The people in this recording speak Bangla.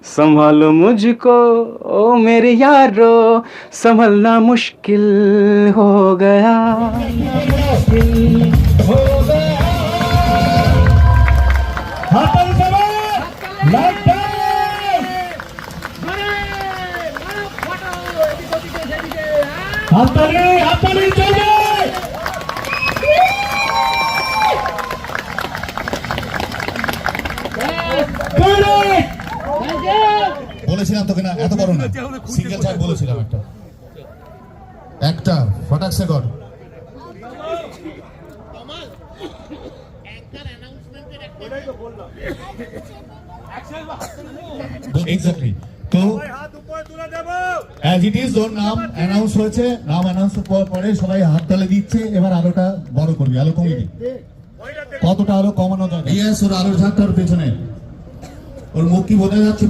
संभालो मुझको ओ मेरे यारो, संभलना मुश्किल हो गया। বলেছিলাম তোকে না এত বড় না, সিঙ্গেল ছাড় বলেছিলাম একটা একটা ফটাকসে কর। এক্স্যাক্টলি। তো অ্যাজ ইট ইজ ওর নাম অ্যানাউন্স হয়েছে, নাম অ্যানাউন্স পরে সবাই হাত তালে দিচ্ছে। এবার আলোটা বড় করবি, আলো কমিয়ে দি, কতটা আলো কমানো যাবে। ইয়েস, ওর আলোর ঝাঁকটার পেছনে ওর মুখ কি বোঝা যাচ্ছে?